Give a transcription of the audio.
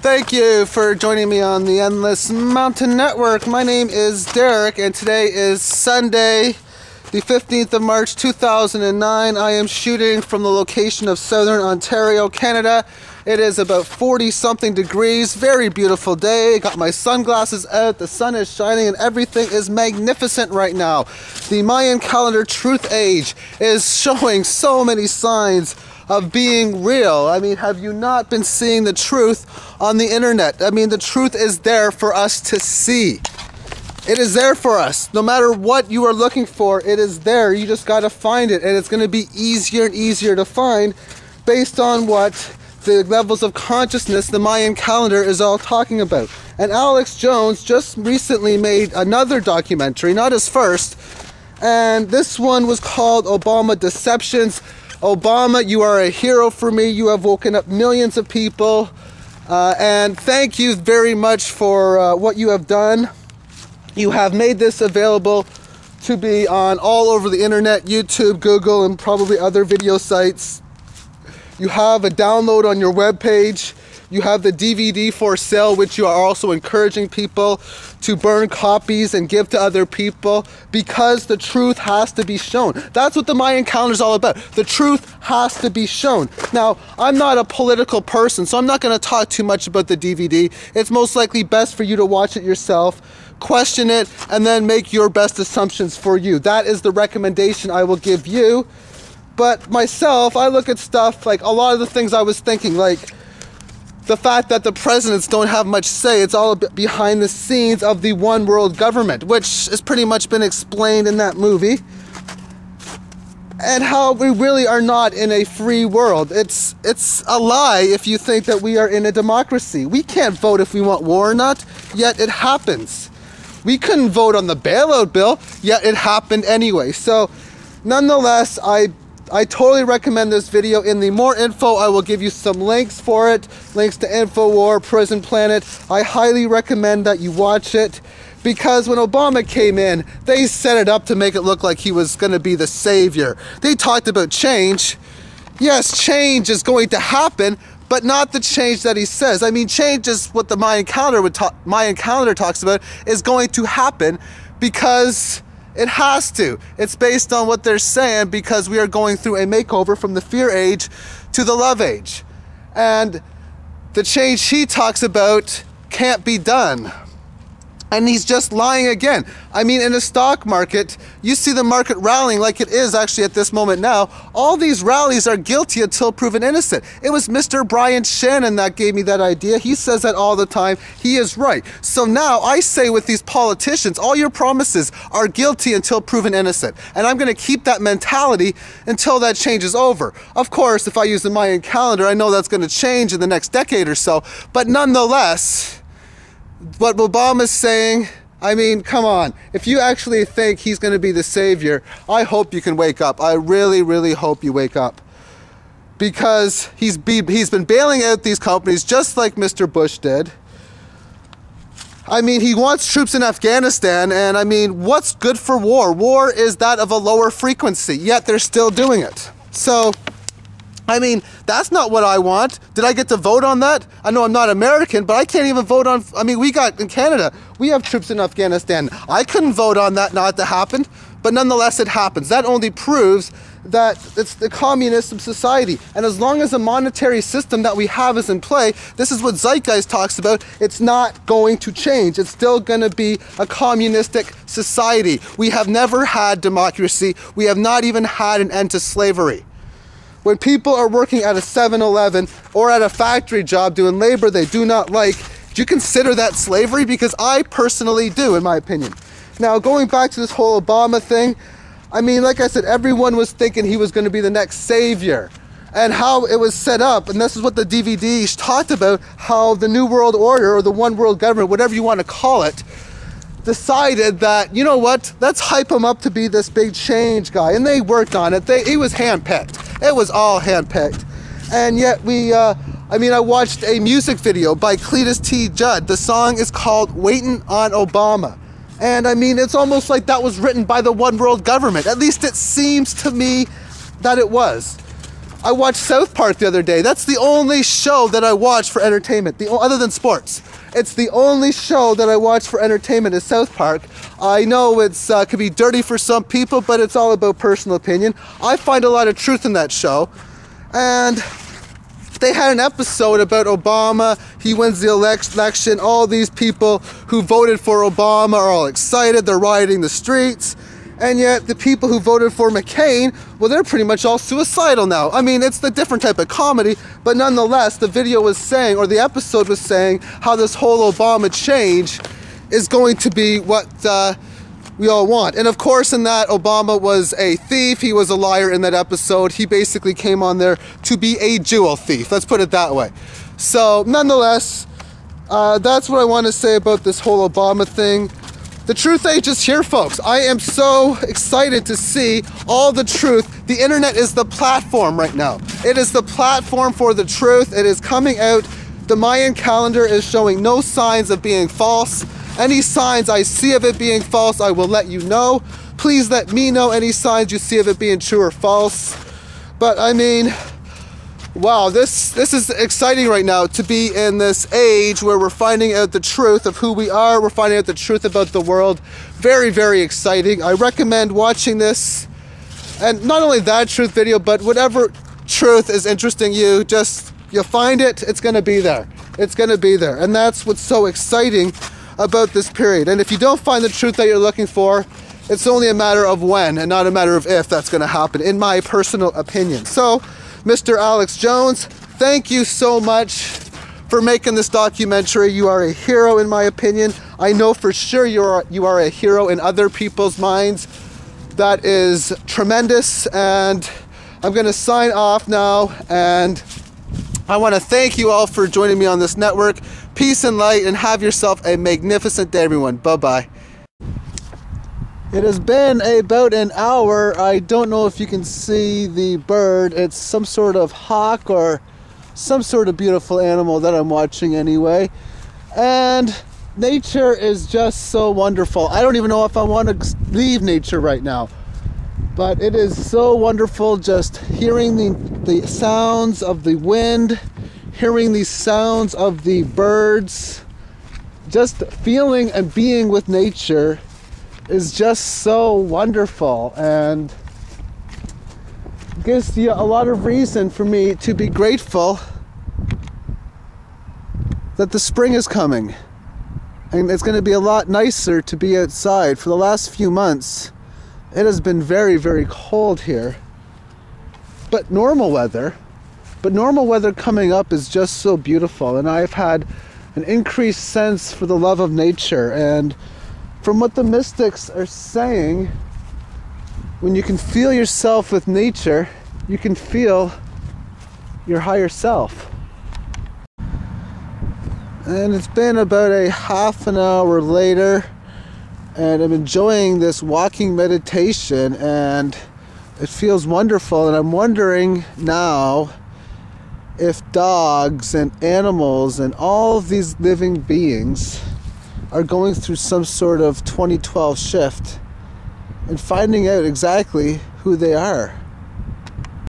Thank you for joining me on the Endless Mountain Network. My name is Derek, and today is Sunday, the 15th of March 2009. I am shooting from the location of Southern Ontario, Canada. It is about 40-something degrees. Very beautiful day. Got my sunglasses out. The sun is shining, and everything is magnificent right now. The Mayan calendar truth age is showing so many signs of being real. I mean, have you not been seeing the truth on the internet? I mean, the truth is there for us to see. It is there for us. No matter what you are looking for, it is there. You just got to find it, and it's going to be easier and easier to find based on what the levels of consciousness the Mayan calendar is all talking about. And Alex Jones just recently made another documentary, not his first, and this one was called Obama Deceptions. Obama, you are a hero for me. You have woken up millions of people, and thank you very much for what you have done. You have made this available to be on all over the internet, YouTube, Google, and probably other video sites. You have a download on your webpage. You have the DVD for sale, which you are also encouraging people to burn copies and give to other people, because the truth has to be shown. That's what the Mayan calendar is all about. The truth has to be shown. Now, I'm not a political person, so I'm not going to talk too much about the DVD. It's most likely best for you to watch it yourself, question it, and then make your best assumptions for you. That is the recommendation I will give you. But myself, I look at stuff like a lot of the things I was thinking, like the fact that the presidents don't have much say. It's all behind the scenes of the one world government, which has pretty much been explained in that movie. And how we really are not in a free world. It's a lie if you think that we are in a democracy. We can't vote if we want war or not, yet it happens. We couldn't vote on the bailout bill, yet it happened anyway. So nonetheless, I totally recommend this video. In the more info, I will give you some links for it. Links to InfoWars, Prison Planet. I highly recommend that you watch it, because when Obama came in, they set it up to make it look like he was going to be the savior. They talked about change. Yes, change is going to happen, but not the change that he says. I mean, change is what the Mayan calendar talks about is going to happen, because it has to. It's based on what they're saying, because we are going through a makeover from the fear age to the love age. And the change he talks about can't be done. And he's just lying again. I mean, in a stock market, you see the market rallying like it is actually at this moment now. All these rallies are guilty until proven innocent. It was Mr. Brian Shannon that gave me that idea. He says that all the time. He is right. So now I say with these politicians, all your promises are guilty until proven innocent. And I'm going to keep that mentality until that change is over. Of course, if I use the Mayan calendar, I know that's going to change in the next decade or so. But nonetheless, what Obama's saying, I mean, come on. If you actually think he's going to be the savior, I hope you can wake up. I really, really hope you wake up. Because he's been bailing out these companies just like Mr. Bush did. I mean, he wants troops in Afghanistan, and I mean, what's good for war? War is that of a lower frequency, yet they're still doing it. So, I mean, that's not what I want. Did I get to vote on that? I know I'm not American, but I can't even vote on, I mean, in Canada, we have troops in Afghanistan. I couldn't vote on that not to happen, but nonetheless it happens. That only proves that it's the communist society. And as long as the monetary system that we have is in play, this is what Zeitgeist talks about, it's not going to change. It's still going to be a communistic society. We have never had democracy. We have not even had an end to slavery. When people are working at a 7-Eleven or at a factory job doing labor they do not like, do you consider that slavery? Because I personally do, in my opinion. Now, going back to this whole Obama thing, I mean, like I said, everyone was thinking he was going to be the next savior. And how it was set up, and this is what the DVD talked about, how the New World Order, or the One World Government, whatever you want to call it, decided that, you know what, let's hype him up to be this big change guy. And they worked on it. He was handpicked. It was all handpicked. And yet I watched a music video by Cletus T. Judd. The song is called Waitin' on Obama. And I mean, it's almost like that was written by the one world government. At least it seems to me that it was. I watched South Park the other day. That's the only show that I watch for entertainment, other than sports. It's the only show that I watch for entertainment is South Park. I know it's could be dirty for some people, but it's all about personal opinion. I find a lot of truth in that show. And they had an episode about Obama. He wins the election. All these people who voted for Obama are all excited. They're rioting the streets. And yet the people who voted for McCain, well, they're pretty much all suicidal now. I mean, it's the different type of comedy, but nonetheless, the video was saying, or the episode was saying, how this whole Obama change is going to be what we all want. And of course, in that, Obama was a thief. He was a liar in that episode. He basically came on there to be a jewel thief. Let's put it that way. So nonetheless, that's what I want to say about this whole Obama thing. The truth ain't just here, folks. I am so excited to see all the truth. The internet is the platform right now. It is the platform for the truth. It is coming out. The Mayan calendar is showing no signs of being false. Any signs I see of it being false, I will let you know. Please let me know any signs you see of it being true or false. But I mean, wow, this is exciting right now to be in this age where we're finding out the truth of who we are. We're finding out the truth about the world. Very, very exciting. I recommend watching this. And not only that truth video, but whatever truth is interesting you, just you find it, it's going to be there. It's going to be there. And that's what's so exciting about this period. And if you don't find the truth that you're looking for, it's only a matter of when and not a matter of if that's going to happen, in my personal opinion. So, Mr. Alex Jones, thank you so much for making this documentary. You are a hero in my opinion. I know for sure you are a hero in other people's minds. That is tremendous, and I'm going to sign off now, and I want to thank you all for joining me on this network. Peace and light, and have yourself a magnificent day, everyone. Bye-bye. It has been about an hour. I don't know if you can see the bird. It's some sort of hawk or some sort of beautiful animal that I'm watching anyway. And nature is just so wonderful. I don't even know if I want to leave nature right now. But it is so wonderful just hearing the sounds of the wind, hearing the sounds of the birds, just feeling and being with nature is just so wonderful, and gives you a lot of reason for me to be grateful that the spring is coming, and it's going to be a lot nicer to be outside. For the last few months it has been very, very cold here, but normal weather coming up is just so beautiful, and I've had an increased sense for the love of nature. And from what the mystics are saying, when you can feel yourself with nature, you can feel your higher self. And it's been about a half an hour later, and I'm enjoying this walking meditation, and it feels wonderful. And I'm wondering now if dogs and animals and all of these living beings are going through some sort of 2012 shift and finding out exactly who they are.